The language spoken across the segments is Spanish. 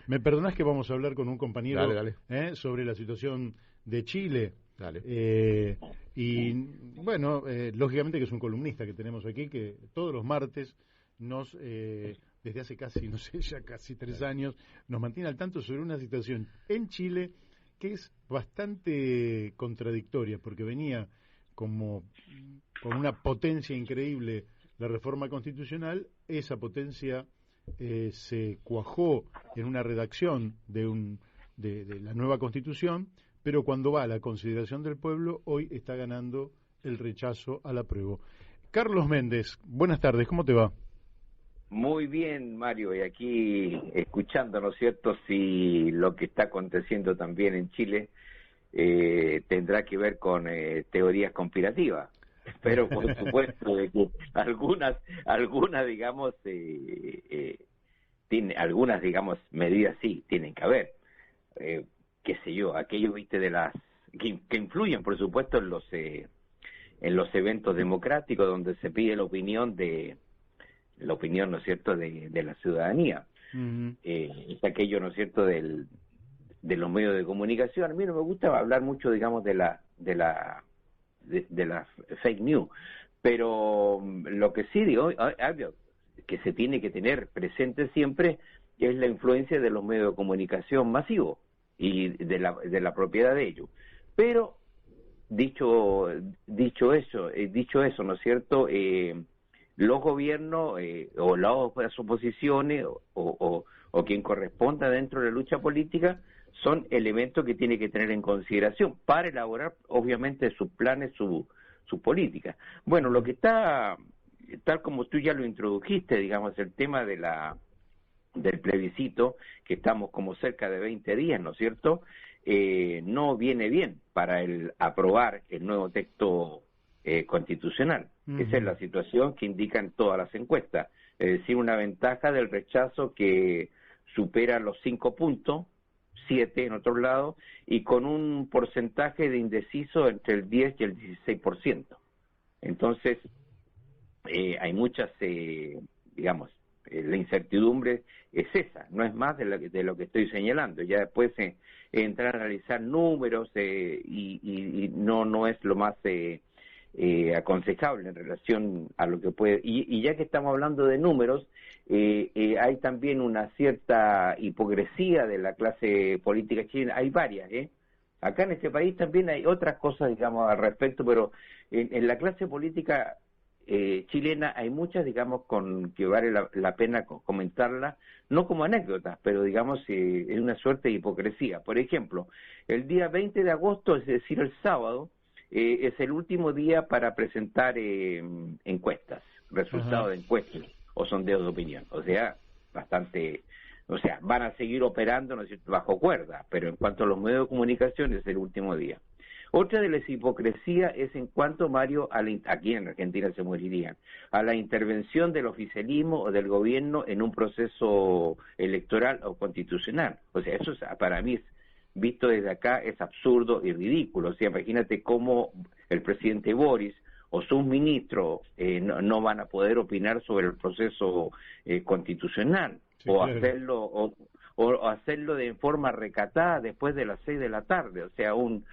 Me perdonás que vamos a hablar con un compañero Dale. Sobre la situación de Chile. Dale. Y bueno, lógicamente que es un columnista que tenemos aquí que todos los martes nos, desde hace casi, no sé, ya casi 3 años, nos mantiene al tanto sobre una situación en Chile que es bastante contradictoria, porque venía como con una potencia increíble la reforma constitucional. Esa potencia se cuajó en una redacción de la nueva Constitución, pero cuando va a la consideración del pueblo, hoy está ganando el rechazo al apruebo. Carlos Méndez, buenas tardes, ¿cómo te va? Muy bien, Mario, y aquí escuchando, ¿no es cierto?, si lo que está aconteciendo también en Chile tendrá que ver con teorías conspirativas. Pero por supuesto de que algunas digamos, algunas, digamos, medidas sí tienen que haber. Qué sé yo, aquello, viste, de las que influyen, por supuesto, en los eventos democráticos donde se pide la opinión, ¿no es cierto?, de la ciudadanía. Uh-huh. Es aquello, ¿no es cierto?, de los medios de comunicación. A mí no me gusta hablar mucho, digamos, de la fake news, pero lo que sí digo, algo que se tiene que tener presente siempre es la influencia de los medios de comunicación masivos y de la propiedad de ellos. Pero dicho eso, ¿no es cierto?, los gobiernos o las oposiciones o quien corresponda dentro de la lucha política son elementos que tiene que tener en consideración para elaborar, obviamente, sus planes, su política. Bueno, lo que está, tal como tú ya lo introdujiste, digamos, el tema del plebiscito, que estamos como cerca de 20 días, ¿no es cierto?, no viene bien para el aprobar el nuevo texto constitucional. Uh-huh. Esa es la situación que indican todas las encuestas, es decir, una ventaja del rechazo que supera los 5 puntos, 7 en otros lados, y con un porcentaje de indeciso entre el 10 y el 16%. Entonces, hay muchas, digamos, la incertidumbre es esa, no es más de lo que estoy señalando. Ya después entrar a analizar números y no es lo más aconsejable en relación a lo que puede. Y ya que estamos hablando de números, hay también una cierta hipocresía de la clase política chilena. Hay varias, acá en este país también hay otras cosas, digamos, al respecto, pero en la clase política chilena hay muchas, digamos, con que vale la pena comentarlas, no como anécdotas, pero digamos, es una suerte de hipocresía. Por ejemplo, el día 20 de agosto, es decir, el sábado, es el último día para presentar encuestas, resultados Uh-huh. de encuestas o sondeos de opinión. O sea, van a seguir operando, ¿no es cierto?, bajo cuerda, pero en cuanto a los medios de comunicación es el último día. Otra de las hipocresías es en cuanto, Mario, aquí en Argentina se morirían, a la intervención del oficialismo o del gobierno en un proceso electoral o constitucional. O sea, eso para mí, visto desde acá, es absurdo y ridículo. O sea, imagínate cómo el presidente Boris o sus ministros no van a poder opinar sobre el proceso constitucional, sí, o claro, o hacerlo de forma recatada después de las 6 de la tarde. O sea, un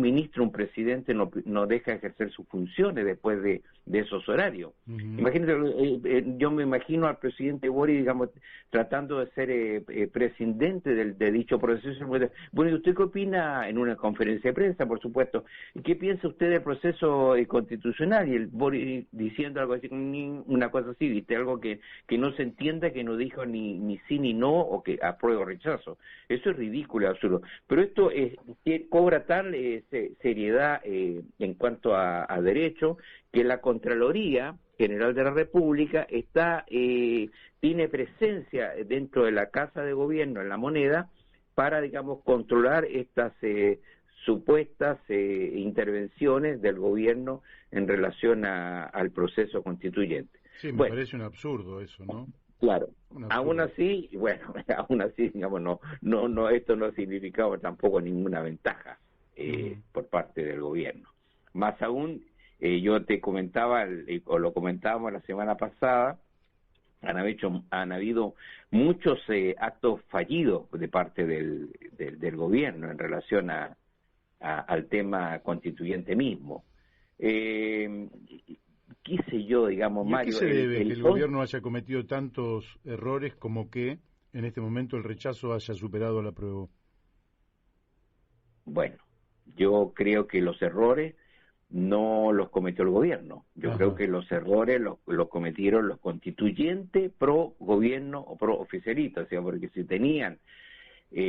ministro, un presidente no deja ejercer sus funciones después de esos horarios. Uh-huh. Imagínate, yo me imagino al presidente Boris, digamos, tratando de ser presidente de dicho proceso. Bueno, ¿y usted qué opina? En una conferencia de prensa, por supuesto. ¿Qué piensa usted del proceso constitucional? Y el Boris diciendo algo así, una cosa así, ¿viste? Algo que no se entienda, que no dijo ni sí ni no, o que aprueba o rechazo. Eso es ridículo, absurdo. Pero esto cobra tal seriedad en cuanto a derecho, que la Contraloría General de la República tiene presencia dentro de la Casa de Gobierno, en la Moneda, para, digamos, controlar estas supuestas intervenciones del gobierno en relación al proceso constituyente. Sí, me parece un absurdo eso, ¿no? Claro. Aún así, digamos, no, esto no ha significado tampoco ninguna ventaja por parte del gobierno. Más aún, yo te comentaba, o lo comentábamos la semana pasada, han habido muchos actos fallidos de parte del gobierno en relación al tema constituyente mismo. ¿Qué sé yo, digamos, ¿Y Mario? a qué se debe que el gobierno haya cometido tantos errores como que en este momento el rechazo haya superado la apruebo? Bueno, yo creo que los errores no los cometió el gobierno. Yo Ajá. creo que los errores los cometieron los constituyentes pro gobierno o pro oficialista, o sea, porque si tenían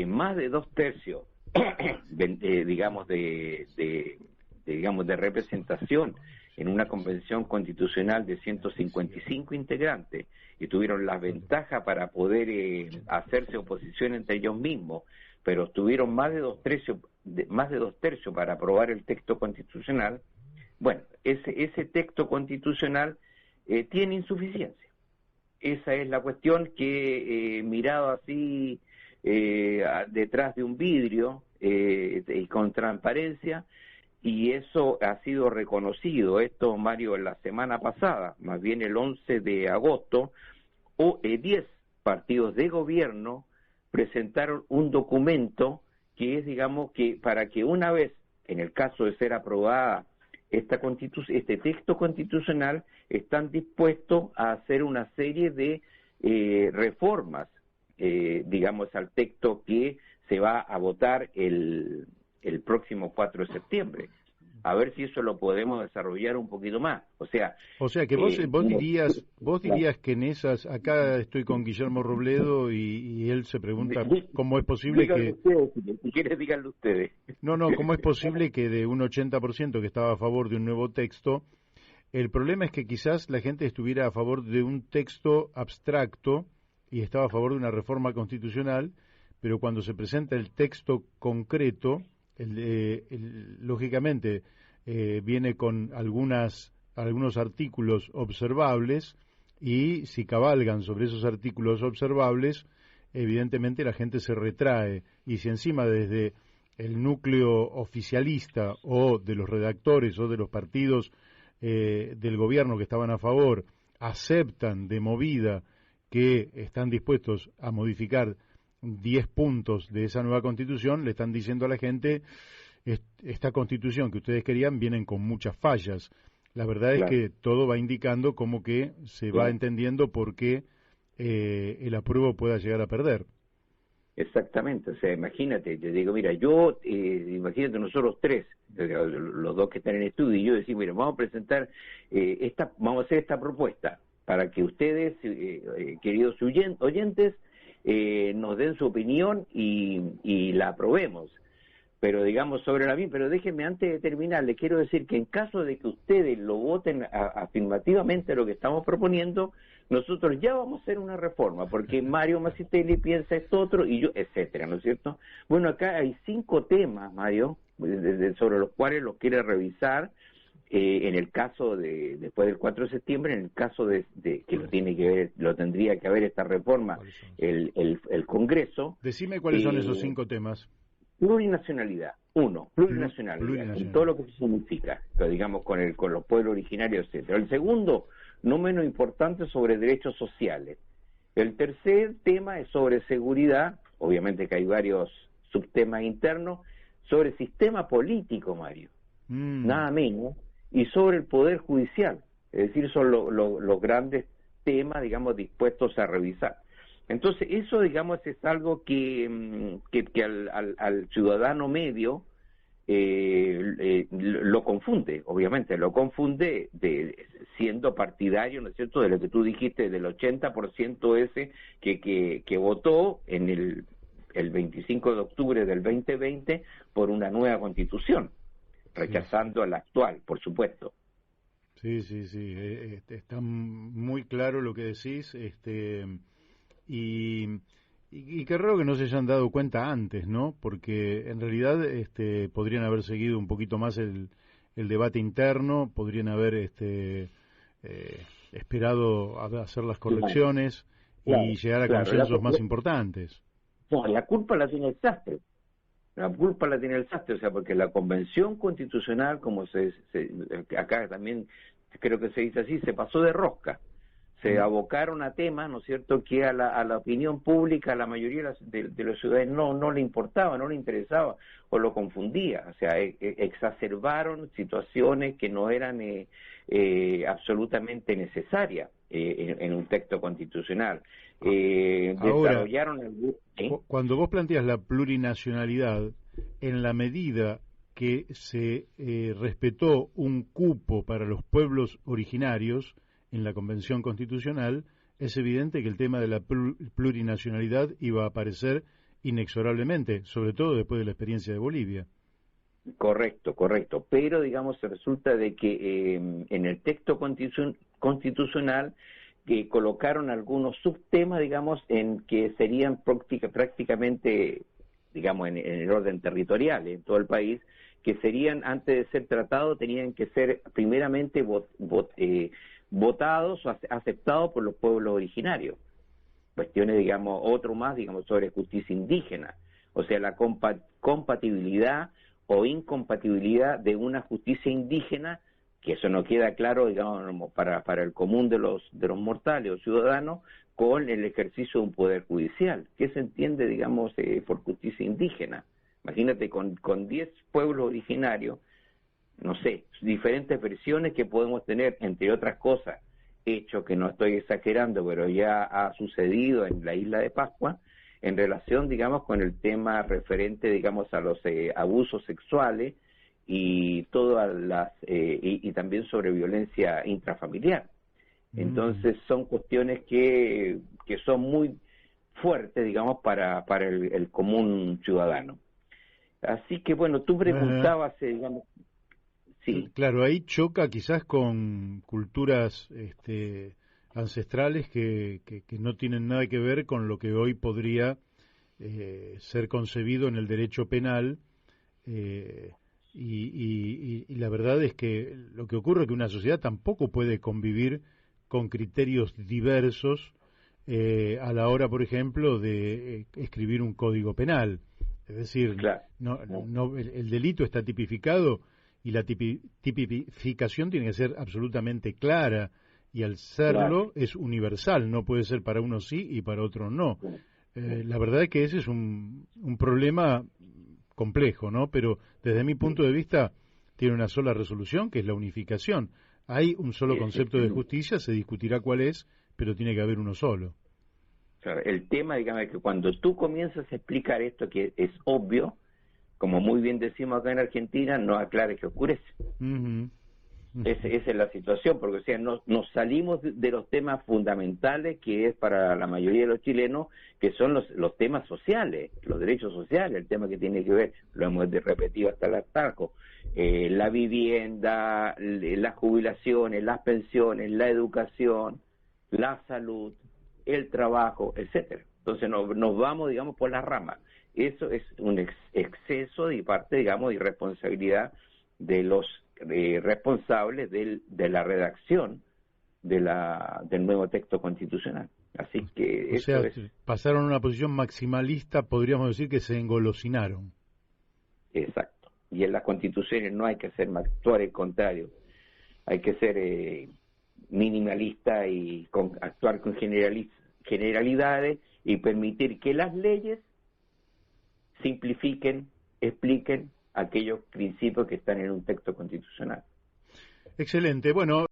más de 2/3 digamos de representación en una convención constitucional de 155 integrantes y tuvieron las ventajas para poder hacerse oposición entre ellos mismos, pero tuvieron más de 2/3 para aprobar el texto constitucional. Bueno, ese texto constitucional tiene insuficiencia. Esa es la cuestión que mirado así detrás de un vidrio y con transparencia, y eso ha sido reconocido. Esto, Mario, la semana pasada, más bien el 11 de agosto, 10 partidos de gobierno presentaron un documento que es, digamos, que para que una vez, en el caso de ser aprobada este texto constitucional, están dispuestos a hacer una serie de reformas, digamos, al texto que se va a votar el próximo 4 de septiembre. A ver si eso lo podemos desarrollar un poquito más. O sea que vos dirías que en esas, acá estoy con Guillermo Robledo y él se pregunta cómo es posible que... Ustedes, si quieres, díganlo ustedes. No, ¿cómo es posible que de un 80% que estaba a favor de un nuevo texto, el problema es que quizás la gente estuviera a favor de un texto abstracto y estaba a favor de una reforma constitucional, pero cuando se presenta el texto concreto, lógicamente viene con algunos artículos observables, y si cabalgan sobre esos artículos observables, evidentemente la gente se retrae, y si encima desde el núcleo oficialista o de los redactores o de los partidos del gobierno que estaban a favor aceptan de movida que están dispuestos a modificar 10 puntos de esa nueva constitución, le están diciendo a la gente: esta constitución que ustedes querían vienen con muchas fallas. La verdad es que todo va indicando como que se va entendiendo por qué el apruebo pueda llegar a perder. Exactamente, o sea, imagínate, te digo, mira, imagínate nosotros tres, los dos que están en estudio, y yo decimos, mira, vamos a presentar vamos a hacer esta propuesta para que ustedes, queridos oyentes, nos den su opinión y la aprobemos. Pero digamos sobre la misma, pero déjenme antes de terminar, les quiero decir que en caso de que ustedes lo voten afirmativamente lo que estamos proponiendo, nosotros ya vamos a hacer una reforma, porque Mario Masitelli piensa esto otro y yo, etcétera, ¿no es cierto? Bueno, acá hay 5 temas, Mario, sobre los cuales los quiere revisar en el caso de después del 4 de septiembre, en el caso de que lo tendría que haber esta reforma el Congreso. Decime cuáles son esos 5 temas. Plurinacionalidad, plurinacionalidad, en todo lo que eso significa, digamos, con los pueblos originarios, etcétera. El segundo, no menos importante, sobre derechos sociales. El tercer tema es sobre seguridad, obviamente que hay varios subtemas internos, sobre sistema político, Mario, nada menos, y sobre el poder judicial, es decir, son los grandes temas, digamos, dispuestos a revisar. Entonces, eso, digamos, es algo que al ciudadano medio lo confunde, obviamente, siendo partidario, ¿no es cierto?, de lo que tú dijiste, del 80% ese que votó en el 25 de octubre del 2020 por una nueva constitución, rechazando a la actual, por supuesto. Sí, está muy claro lo que decís, y qué raro que no se hayan dado cuenta antes, ¿no? Porque en realidad podrían haber seguido un poquito más el debate interno, podrían haber esperado a hacer las correcciones y llegar a consensos más importantes. No, la culpa la tiene el sastre. O sea, porque la Convención Constitucional, como acá también creo que se dice así, se pasó de rosca. Se abocaron a temas, ¿no es cierto?, que a la opinión pública, a la mayoría de los ciudadanos no le importaba, no le interesaba o lo confundía. O sea, exacerbaron situaciones que no eran absolutamente necesarias en un texto constitucional. Ahora, desarrollaron ¿sí? Cuando vos planteas la plurinacionalidad, en la medida que se respetó un cupo para los pueblos originarios en la Convención Constitucional, es evidente que el tema de la plurinacionalidad iba a aparecer inexorablemente, sobre todo después de la experiencia de Bolivia. Correcto. Pero, digamos, resulta de que en el texto constitucional que colocaron algunos subtemas, digamos, en que serían prácticamente, digamos, en el orden territorial en todo el país, que serían, antes de ser tratados, tenían que ser primeramente votados o aceptados por los pueblos originarios. Cuestiones, digamos, otro más, digamos, sobre justicia indígena, o sea, la compatibilidad o incompatibilidad de una justicia indígena, que eso no queda claro, digamos, para el común de los mortales o ciudadanos, con el ejercicio de un poder judicial. ¿Qué se entiende, digamos, por justicia indígena? Imagínate, con 10 pueblos originarios, no sé, diferentes versiones que podemos tener, entre otras cosas, hecho que no estoy exagerando, pero ya ha sucedido en la isla de Pascua, en relación, digamos, con el tema referente, digamos, a los abusos sexuales y todas las y también sobre violencia intrafamiliar. Entonces son cuestiones que son muy fuertes, digamos, para el común ciudadano. Así que, bueno, tú preguntabas, digamos, sí. Claro, ahí choca quizás con culturas ancestrales que no tienen nada que ver con lo que hoy podría ser concebido en el derecho penal, y la verdad es que lo que ocurre es que una sociedad tampoco puede convivir con criterios diversos a la hora, por ejemplo, de escribir un código penal. Es decir, Claro. El delito está tipificado y la tipificación tiene que ser absolutamente clara, y al serlo es universal, no puede ser para uno sí y para otro no. La verdad es que ese es un problema complejo, ¿no? Pero desde mi punto de vista tiene una sola resolución, que es la unificación. Hay un solo concepto de justicia, se discutirá cuál es, pero tiene que haber uno solo. Claro, el tema, digamos, es que cuando tú comienzas a explicar esto que es obvio, como muy bien decimos acá en Argentina, no aclares que oscurece. Esa es la situación, porque, o sea, nos salimos de los temas fundamentales que es para la mayoría de los chilenos, que son los temas sociales, los derechos sociales, el tema que tiene que ver, lo hemos repetido hasta el hartazgo, la vivienda, las jubilaciones, las pensiones, la educación, la salud, el trabajo, etcétera. Entonces nos vamos, digamos, por las ramas. Eso es un exceso de parte, digamos, de irresponsabilidad de los responsables de la redacción del nuevo texto constitucional. Así que pasaron a una posición maximalista, podríamos decir que se engolosinaron. Exacto. Y en las constituciones no hay que ser actuar el contrario. Hay que ser minimalista y actuar con generalidades y permitir que las leyes simplifiquen, expliquen aquellos principios que están en un texto constitucional. Excelente. Bueno.